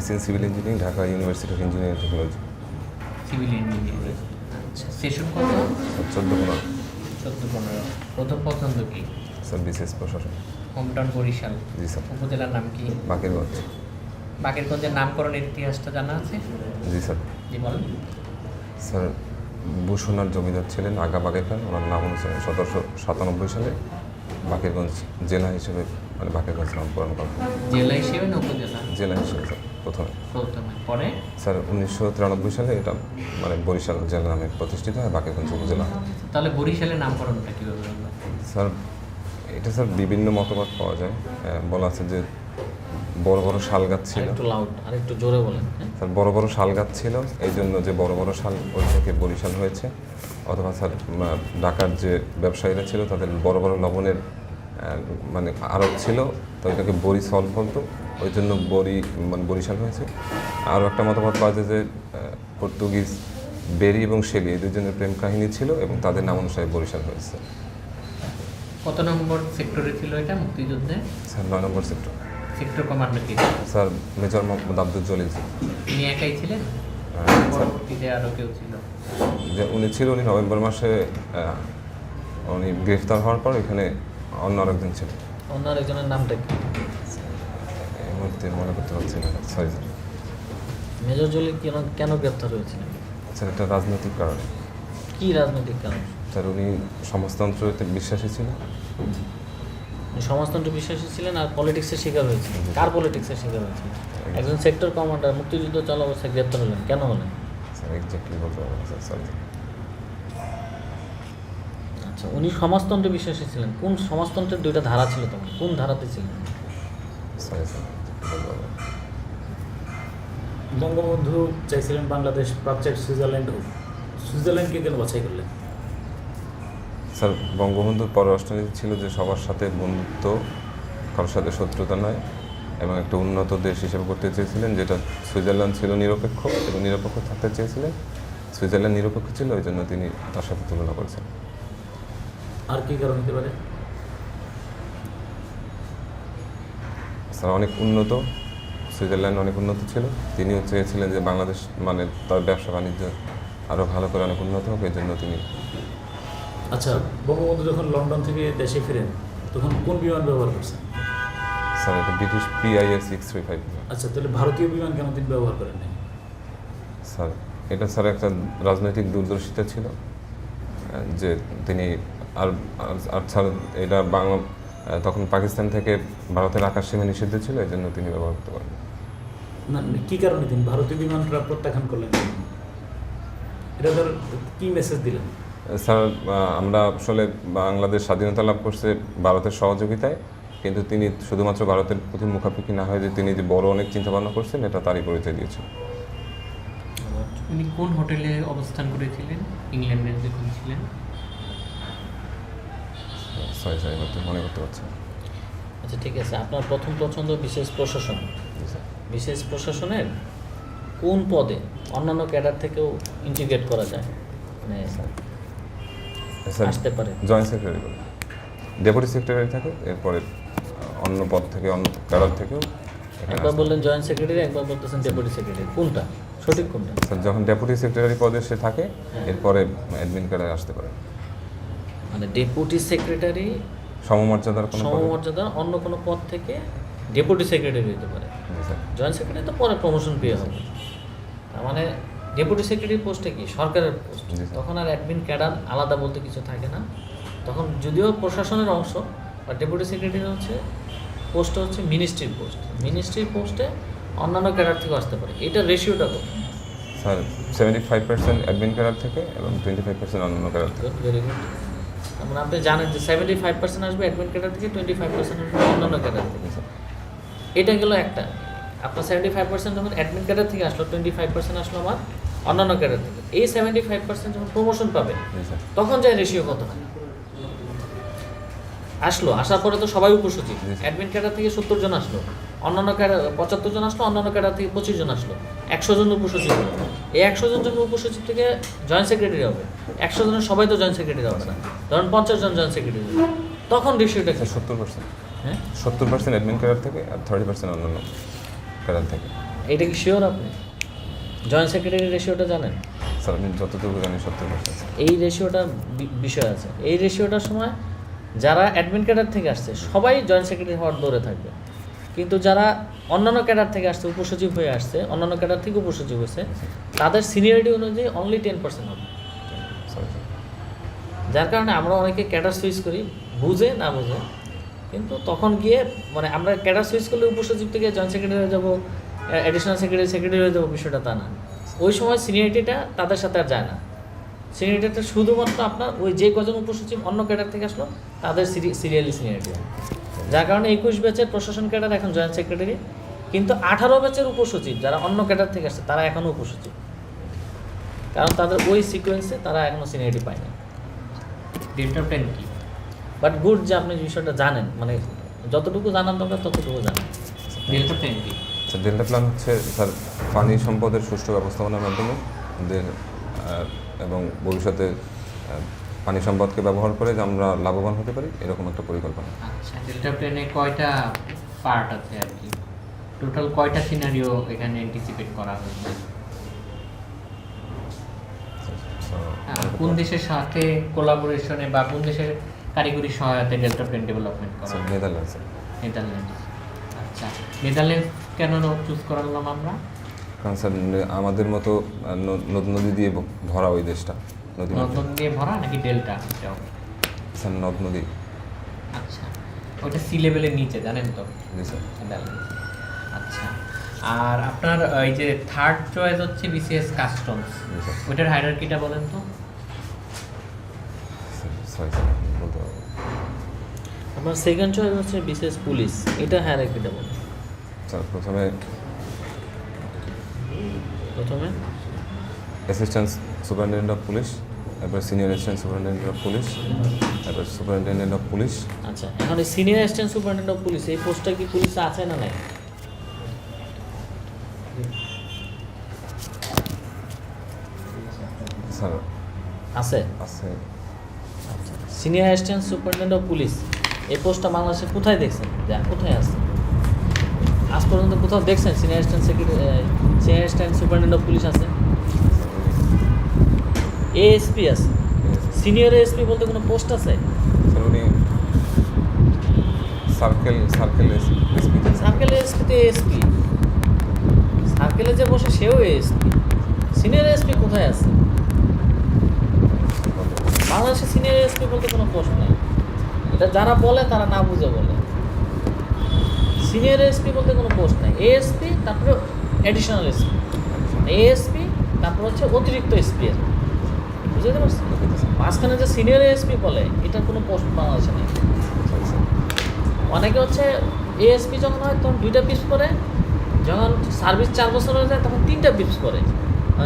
BSc in Civil Engineering, Dhaka University of Engineering and Technology. Civil engineering. আচ্ছা, session কত? 14-15 14-15। প্রথম পছন্দ কি? স্যার বিশেষ প্রশাসন। হোমটাউন বরিশাল। জি স্যার। উপজেলার নাম কি? বাকেরগঞ্জ। বাকেরগঞ্জের নামকরণের ইতিহাসটা জানা আছে? জি স্যার। জি বলেন। স্যার ভূষণার জমিদার ছিলেন আগা বাগের খান, ওনার নাম অনুসারে 1797 সালে বাকেরগঞ্জ জেলা হিসেবে মানে বাকেরগঞ্জ নামকরণ করা হয়। জেলা হিসেবে না উপজেলা? জেলা হিসেবে স্যার প্রথমে। পরে স্যার 1993 সালে এটা মানে বরিশাল জেলা নামে প্রতিষ্ঠিত হয়, বাকেরগঞ্জ উপজেলা হয়। তাহলে বরিশালের নামকরণটা কীভাবে হলো? স্যার এটা স্যার বিভিন্ন মতবাদ পাওয়া যায়। বলা আছে যে বড় বড় শাল গাছ ছিল। একটু লাউড আর একটু জোরে বলেন। স্যার বড় বড় শাল গাছ ছিল, এই জন্য যে বড় বড় শাল ওই থেকে বরিশাল হয়েছে। অথবা স্যার ঢাকার যে ব্যবসায়ীরা ছিল তাদের বড় বড় লবণের মানে আড়ত ছিল, তো এটাকে বরিশাল বলতো, ওই জন্য বরিশাল হয়েছে। আরও একটা মতবাদ পাওয়া যায় যে পর্তুগিজ বেরি এবং শেলি এই দুজনের প্রেম কাহিনী ছিল এবং তাদের নাম অনুসারে বরিশাল হয়েছে। কত নম্বর সেক্টরে ছিল এটা মুক্তিযুদ্ধে? স্যার 9 নম্বর সেক্টর। সেক্টর কমান্ডার কি? Sir major Mohammad Abdul Jalil. তিনি একাই ছিলেন? পরবর্তীতে আরও কেউ ছিল? যে উনি নভেম্বর মাসে উনি গ্রেফতার হওয়ার পর এখানে অন্য আরেকজন ছিল। অন্য আরেকজনের নামটা কি? এই মুহূর্তে মনে করতে পারছি না, সরি স্যার। মেজর জলিল কেন গ্রেফতার হয়েছিলেন? স্যার এটা রাজনৈতিক কারণে। কি রাজনৈতিক কারণ? স্যার উনি সমাজতন্ত্রতে বিশ্বাসী ছিলেন। সমাজতন্ত্র বিশ্বাসী ছিলেন আর পলিটিক্সের শিকার হয়েছিলেন। কার পলিটিক্সের শিকার হয়েছিলেন? একজন সেক্টর কমান্ডার মুক্তিযুদ্ধ চলা অবস্থায় গ্রেপ্তার হলেন, কেন হলেন? স্যার এক্স্যাক্টলি বলতে পারবো না স্যার, সরি। আচ্ছা, উনি সমাজতন্ত্রে বিশ্বাসী ছিলেন। কোন সমাজতন্ত্রের দুইটা ধারা ছিল তখন, কোন ধারাতে ছিলেন? সরি স্যার, বলতে পারবো না। বঙ্গবন্ধু চাইছিলেন বাংলাদেশ প্রাচ্যের সুইজারল্যান্ড হোক, সুইজারল্যান্ডকে কেন বাছাই করলেন? স্যার বঙ্গবন্ধুর পররাষ্ট্রনীতি ছিল যে সবার সাথে বন্ধুত্ব, কারোর সাথে শত্রুতা নয়, এবং একটা উন্নত দেশ হিসেবে করতে চেয়েছিলেন, যেটা সুইজারল্যান্ড ছিল নিরপেক্ষ এবং নিরপেক্ষ থাকতে চেয়েছিলেন। সুইজারল্যান্ড নিরপেক্ষ ছিল, ওই জন্য তিনি তার সাথে তুলনা করেছেন। আর কি কারণ হতে পারে? স্যার অনেক উন্নত, সুইজারল্যান্ড অনেক উন্নত ছিল, তিনিও চেয়েছিলেন যে বাংলাদেশ মানে তার ব্যবসা বাণিজ্য আরও ভালো করে অনেক উন্নত হোক, এই জন্য তিনি। আচ্ছা, বঙ্গবন্ধু যখন লন্ডন থেকে দেশে ফিরেন তখন কোন বিমান ব্যবহার করছেন? স্যার এটা ব্রিটিশ PIA 635। আচ্ছা, তাহলে ভারতীয় বিমান কেন তিনি ব্যবহার করেন নাই? স্যার এটা স্যার একটা রাজনৈতিক দূরদর্শিতা ছিল, যে তিনি আর আর স্যার এটা তখন পাকিস্তান থেকে ভারতের আকাশ সীমা নিষিদ্ধ ছিল, এই জন্য তিনি ব্যবহার করতে পারেন। না, কী কারণে তিনি ভারতীয় বিমানটা প্রত্যাখ্যান করলেন? এটা ধর কী মেসেজ দিলেন? স্যার আমরা আসলে বাংলাদেশ স্বাধীনতা লাভ করছে ভারতের সহযোগিতায়, কিন্তু তিনি শুধুমাত্র ভারতের প্রতি মুখাপেক্ষি না হয়ে যে তিনি যে বড় অনেক চিন্তাভাবনা করছেন, এটা তারই পরিচয় দিয়েছেন। উনি কোন হোটেলে অবস্থান করেছিলেন ইংল্যান্ডে যখন ছিলেন? সরি স্যার, এবার তো মনে করতে পারছি না। আচ্ছা ঠিক আছে, আপনার প্রথম পছন্দ বিশেষ প্রশাসন। জি স্যার। বিশেষ প্রশাসনের কোন পদে অন্যান্য ক্যাডার থেকেও ইন্টিগ্রেট করা যায়, মানে স্যার আসতে পারে? জয়েন্ট সেক্রেটারি বলে, ডেপুটি সেক্রেটারি থাকে, এরপরে অন্য পদ থেকে অন্য ক্যাডার থেকেও এখানে একবার আসতে বললেন জয়েন্ট সেক্রেটারি, একবার বলতেছেন ডেপুটি সেক্রেটারি, কোনটা সঠিক কোনটা? স্যার যখন ডেপুটি সেক্রেটারি পদে সে থাকে, এরপরে অ্যাডমিন ক্যাডারে আসতে পারে। মানে ডেপুটি সেক্রেটারি সমমর্যাদার কোনো পদে। সমমর্যাদার অন্য কোনো পদ থেকে ডেপুটি সেক্রেটারি হতে পারে। জি স্যার। জয়েন্ট সেক্রেটারি তো পরে প্রমোশন পেয়ে হবে। তার মানে ডেপুটি সেক্রেটারি পোস্টে কি সরকারের পোস্ট, জি স্যার। তখন আর অ্যাডমিন ক্যাডার আলাদা বলতে কিছু থাকে না। তখন যদিও প্রশাসনের অংশ, বা ডেপুটি সেক্রেটারি হচ্ছে পোস্টটা হচ্ছে মিনিস্ট্রির পোস্ট। মিনিস্ট্রির পোস্টে অন্যান্য ক্যাডার থেকে আসতে পারে। এটা রেশিওটা কত? স্যার 75% অ্যাডমিন ক্যাডার থেকে এবং 25% অন্যান্য ক্যাডার থেকে। Very good. মানে আপনি জানেন যে 75% আসবে অ্যাডমিন ক্যাডার থেকে, 25% আসবে অন্যান্য ক্যাডার থেকে। এটা গেল একটা। আপনার 75% যখন অ্যাডমিন ক্যাডার থেকে আসলো, 25% আসলো আমার অন্যান্য ক্যাডার থেকে। এই 75% যখন প্রমোশন পাবে, তখন যায় রেশিও কত হয়? আসলো, আসার পরে তো সবাই উপসচিব। অ্যাডমিন ক্যাডার থেকে 70 জন আসলো, অন্যান্য ক্যাডার 75 জন আসলো, অন্যান্য ক্যাডার থেকে 25 জন আসলো, 100 জন উপসচিব হলো। এই 100 জন যখন উপসচিব থেকে জয়েন্ট সেক্রেটারি হবে, 100 জনের সবাই তো জয়েন্ট সেক্রেটারি হবে না, ধরেন 50 জন জয়েন্ট সেক্রেটারি হবে, তখন রেশিওটা কি? 70%। হ্যাঁ, 70% অ্যাডমিন ক্যাডার থেকে আর 30% অন্যান্য ক্যাডার থেকে। এটা কি শিওর আপনি জয়েন্ট সেক্রেটারি রেশিওটা জানেন? স্যার আমি যতটুকু জানি 70%। এই রেশিওটা বিষয় আছে। এই রেশিওটার সময় যারা অ্যাডমিন ক্যাডার থেকে আসছে সবাই জয়েন্ট সেক্রেটারি হওয়ার দৌড়ে থাকবে, কিন্তু যারা অন্যান্য ক্যাডার থেকে আসছে, উপসচিব হয়ে আসছে, অন্যান্য ক্যাডার থেকে উপসচিব হয়েছে, তাদের সিনিয়রিটি অনুযায়ী অনলি 10% হবে। Sorry sir. যার কারণে আমরা অনেকে ক্যাডার সুইচ করি, বুঝে না বুঝে, কিন্তু তখন গিয়ে মানে আমরা ক্যাডার সুইচ করলে উপসচিব থেকে জয়েন্ট সেক্রেটারি হয়ে যাবো, অ্যাডিশনাল সেক্রেটারি হয়ে যাবো, বিষয়টা তা না। ওই সময় সিনিয়রিটিটা তাদের সাথে আর যায় না। সিনিয়রিটিটা শুধুমাত্র আপনার ওই যে কজন উপসচিব অন্য ক্যাডার থেকে আসলো তাদের সিরিয়ালি সিনিয়রিটি হয়। যার কারণে 21 ব্যাচের প্রশাসন ক্যাডার এখন জয়েন্ট সেক্রেটারি, কিন্তু 18 ব্যাচের উপসচিব যারা অন্য ক্যাডার থেকে আসছে তারা এখনও উপসচিব, কারণ তাদের ওই সিকোয়েন্সে তারা এখনও সিনিয়রিটি পায় না। ডেল্টা প্ল্যান কি? বাট গুড যে আপনি বিষয়টা জানেন, মানে যতটুকু জানার দরকার ততটুকু জানেন। ডেল্টা প্ল্যান কি? স্যার ডেল্টা প্ল্যান হচ্ছে স্যার পানি সম্পদের সুষ্ঠু ব্যবস্থাপনার মাধ্যমে এবং ভবিষ্যতে পানি সম্পদকে ব্যবহার করে যে আমরা লাভবান হতে পারি এরকম একটা পরিকল্পনা। আচ্ছা, ডেল্টা প্ল্যানে কয়টা পার্ট আছে আর কি? টোটাল কয়টা সিনারিও এখানে অ্যান্টিসিপেট করা হয়েছে? কোন দেশের সাথে কোলাবোরেশনে বা কোন দেশের কারিগরি সহায়তায় ডেল্টা প্ল্যান ডেভেলপমেন্ট করা? নেদারল্যান্ডস। নেদারল্যান্ডস। আচ্ছা, নেদারল্যান্ডস কেন চুজ করালাম আমরা? কারণ স্যার আমাদের মতো নদ নদী দিয়ে ভরা ওই দেশটা, নদী নদন দিয়ে ভরা নাকি ডেল্টা? এটাও স্যার নদ নদী। আচ্ছা, ওইটা সি লেভেলের নিচে জানেন তো? জি স্যার। নেদারল্যান্ডস। আচ্ছা, আর আপনার এই যে থার্ড চয়েস হচ্ছে বিসিএস কাস্টমস, জি স্যার। ওইটার হায়ারার্কিটা বলেন তো? সরি স্যার বলতে পারবো। আপনার সেকেন্ড চয়েস হচ্ছে বিশেষ পুলিশ, এটা হায়ারার্কিটা বলে। স্যার প্রথমে প্রথমে অ্যাসিস্ট্যান্ট সুপারিনটেন্ডেন্ট অফ পুলিশ, তারপর senior assistant superintendent of police, তারপর সুপারিনটেন্ডেন্ট অফ পুলিশ। আচ্ছা, এখন এই senior assistant superintendent of police এই পোস্টটা কি পুলিশে আছে না নাই? স্যার আছে। আছে। আচ্ছা, senior assistant superintendent of police এই পোস্টটা বাংলাদেশে কোথায় দেখছেন? যা কোথায় আছে? আজ পর্যন্ত কোথাও দেখছেন senior assistant senior assistant superintendent of police আছে? এএসপি আছে। সিনিয়র এএসপি বলতে কোনো পোস্ট আছে? স্যার উনি সার্কেল এসপি। সার্কেলে এএসপি তো এএসপি, সার্কেলে যে বসে সেও এএসপি। সিনিয়র এএসপি কোথায় আছে? বাংলাদেশে সিনিয়র এএসপি বলতে কোনো পোস্ট নেই। এটা যারা বলে তারা না বুঝে বলে। সিনিয়র এএসপি বলতে কোনো পোস্ট নেই। এএসপি তারপরে অ্যাডিশনাল এসপি, এএসপি তারপর হচ্ছে অতিরিক্ত এসপি এর, বুঝতে পারছেন? মাঝখানে যে সিনিয়র এএসপি বলে এটার কোনো পোস্ট বাংলাদেশে নেই। অনেকে হচ্ছে এএসপি যখন হয় তখন 2টা পিপস পরে, যখন সার্ভিস 4 বছর হয়ে যায় তখন 3টা পিপস পরে।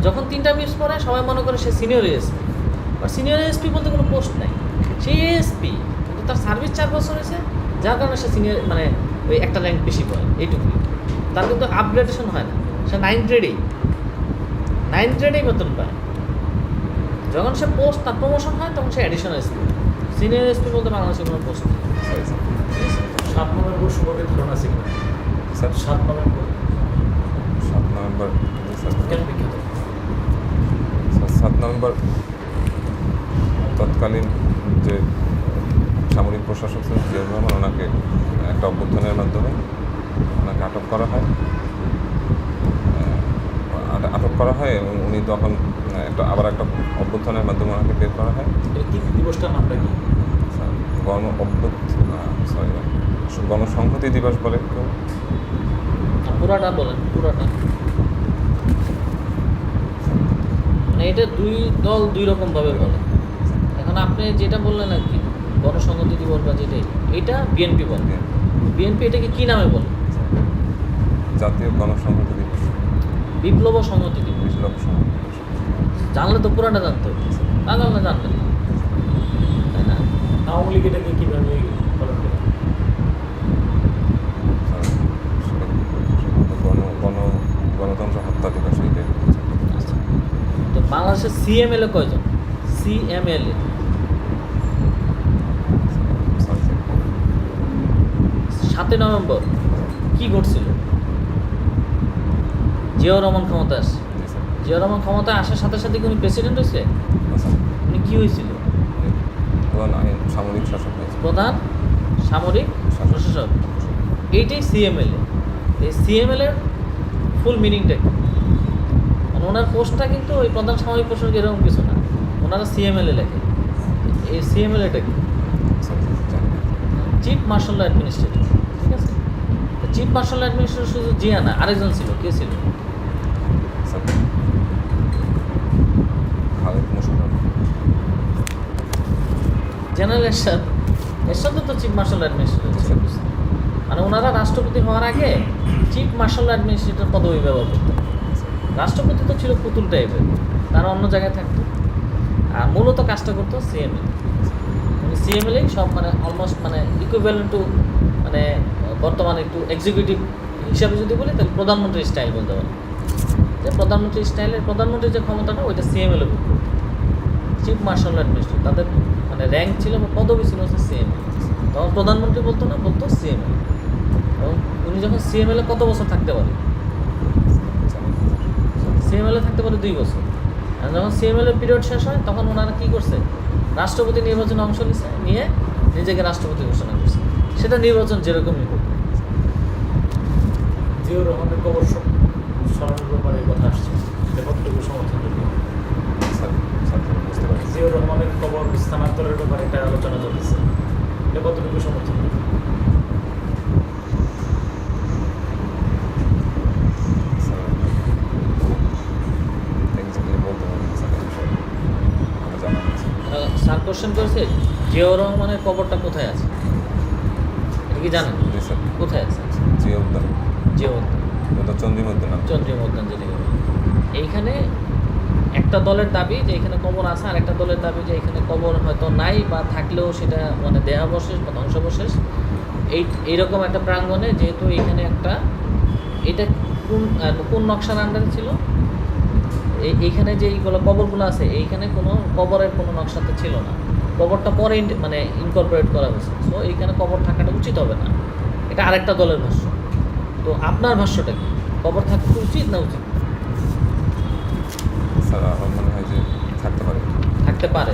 যখন 3টা পিপস পরে সবাই মনে করে সে সিনিয়র এএসপি, আর সিনিয়র এএসপি বলতে কোনো পোস্ট নাই। সে এএসপি কিন্তু তার সার্ভিস 4 বছর হয়েছে, যার কারণে সে সিনিয়র মানে ওই একটা র্যাঙ্ক বেশি পড়ে, এইটুকুই। তার কিন্তু আপগ্রেডেশন হয় না, সে 9 গ্রেডেই বেতন পায়। যখন সে পোস্ট তার প্রমোশন হয় তখন সে অ্যাডিশনাল এসপি। সিনিয়র এসপি বলতে বাংলাদেশে কোনো পোস্ট নেই। 7 নভেম্বর সম্পর্কে ধারণা আছে কিনা? স্যার 7 নভেম্বর 7 নভেম্বর স্যার কেন বিখ্যাত? 7 নভেম্বর তৎকালীন যে সামরিক প্রশাসক ছিলেন জিয়াউর রহমান, ওনাকে একটা অভ্যুত্থানের মাধ্যমে ওনাকে আটক করা হয়। এবং উনি তখন আবার একটা অভ্যুত্থানের মাধ্যমে ওনাকে বের করা হয়। এই দিবসটার নামটা কি? গণসংহতি দিবস বলে কেউ। পুরাটা বলেন, পুরাটা। মানে এটা দুই দল দুই রকমভাবে বলে। এখন আপনি যেটা বললেন আর কি গণসংহতি দিবস বা যেটাই, এটা বিএনপি বলে। বিএনপি এটাকে কি নামে বলে? জাতীয় গণসংহতি দিবস, বিপ্লব সংহতি দিবস। বিপ্লব সংহতি দিবস। জানলে তো পুরাটা জানতে হবে, না জানলে জানবেন না, তাই না? আওয়ামী লীগ এটাকে কীভাবে পালন করে? গণতন্ত্র হত্যা দিবস এইটাই। আচ্ছা, তো বাংলাদেশের সিএমএলএ কয়জন? সিএমএলএ 7 নভেম্বর কি ঘটছিল? জিয়াউর রহমান ক্ষমতা আসছে, জি স্যার। জিয়াউর রহমান ক্ষমতায় আসার সাথে সাথে কি উনি প্রেসিডেন্ট হয়েছে? না স্যার, উনি কি হয়েছিল? প্রধান আইন সামরিক শাসক হয়েছে। প্রধান সামরিক প্রশাসক। এইটাই সিএমএলএ। এই সিএমএলএর ফুল মিনিংটা কি? মানে ওনার পোস্টটা কিন্তু ওই প্রধান সামরিক প্রশাসক এরকম কিছু না, ওনারা সিএমএলএ লেখে। এই সিএমএলএটা কি? স্যার জানি না। চিফ মার্শাল অ্যাডমিনিস্ট্রেটর, ঠিক আছে? চিফ মার্শাল অ্যাডমিনিস্ট্রেটর শুধু জিয়া না, আরেকজন ছিল, কে ছিল? স্যার খালেদ মোশাররফ। জেনারেল এরশাদ। এরশাদও তো চিফ মার্শাল অ্যাডমিনিস্ট্রেটর ছিল। মানে ওনারা রাষ্ট্রপতি হওয়ার আগে চিফ মার্শাল অ্যাডমিনিস্ট্রেটর পদবি ব্যবহার করতেন। রাষ্ট্রপতি তো ছিল পুতুল টাইপের, তারা অন্য জায়গায় থাকতো। আর মূলত কাজটা করতো সিএমএল। মানে সিএমএল সব মানে অলমোস্ট মানে ইকুইভ্যালেন্ট টু মানে বর্তমানে একটু এক্সিকিউটিভ হিসাবে যদি বলি তাহলে প্রধানমন্ত্রীর স্টাইল বলতে পারি। যে প্রধানমন্ত্রীর স্টাইলের প্রধানমন্ত্রীর যে ক্ষমতাটা ওইটা সিএমএল চিফ মার্শাল অ্যাডমিনিস্ট্রেটর, তাদের মানে র্যাঙ্ক ছিল বা পদবি ছিল হচ্ছে সিএমএল। তখন প্রধানমন্ত্রী বলতো না, বলতো সিএমএল। এবং উনি যখন সিএমএল কত বছর থাকতে পারে? সিএমএল থাকতে পারে 2 বছর। আর যখন সিএমএল এর পিরিয়ড শেষ হয় তখন ওনারা কী করছে? রাষ্ট্রপতি নির্বাচনে অংশ নিয়ে নিজেকে রাষ্ট্রপতি ঘোষণা করছে। সেটা নির্বাচন যেরকমই হোক। জিয়াউর রহমানের কবর সরানোর ব্যাপারে কথা আসছে, এটা কতটুকু সমর্থন করবে? স্যার স্যার বুঝতে পারছি। জিয়াউর রহমানের কবর স্থানান্তরের ব্যাপারে একটা আলোচনা চলতেছে, এটা কতটুকু সমর্থন করবে? স্যার এক্স্যাক্টলি বলতে পারবেন স্যার এই বিষয়ে আমার জানা আছে। স্যার কোশ্চেন করেছে জিয়াউর রহমানের কবরটা কোথায় আছে, এটা কি জানেন? জি স্যার। কোথায় আছে? জিয়া উদ্যান, জিয়া ওটা চন্দ্রিমা উদ্যান। চন্দ্রিমা উদ্যান যেটা এইখানে একটা দলের দাবি যে এখানে কবর আছে, আর একটা দলের দাবি যে এখানে কবর হয়তো নাই বা থাকলেও সেটা মানে দেহাবশেষ বা ধ্বংসাবশেষ। এইরকম একটা প্রাঙ্গণে যেহেতু এখানে একটা এটা কোন নকশার আন্ডারে ছিল? এইখানে যে এইগুলো কবরগুলো আছে এইখানে কোনো কবরের কোনো নকশাতে ছিল না, কবরটা পরে মানে ইনকর্পোরেট করা হয়েছে। সো এইখানে কবর থাকাটা উচিত হবে না, এটা আরেকটা দলের ভাষ্য। তো আপনার ভাষ্যটা কি? কবর থাকতে উচিত না উচিত? স্যার আমার মনে হয় যে থাকতে পারে। থাকতে পারে।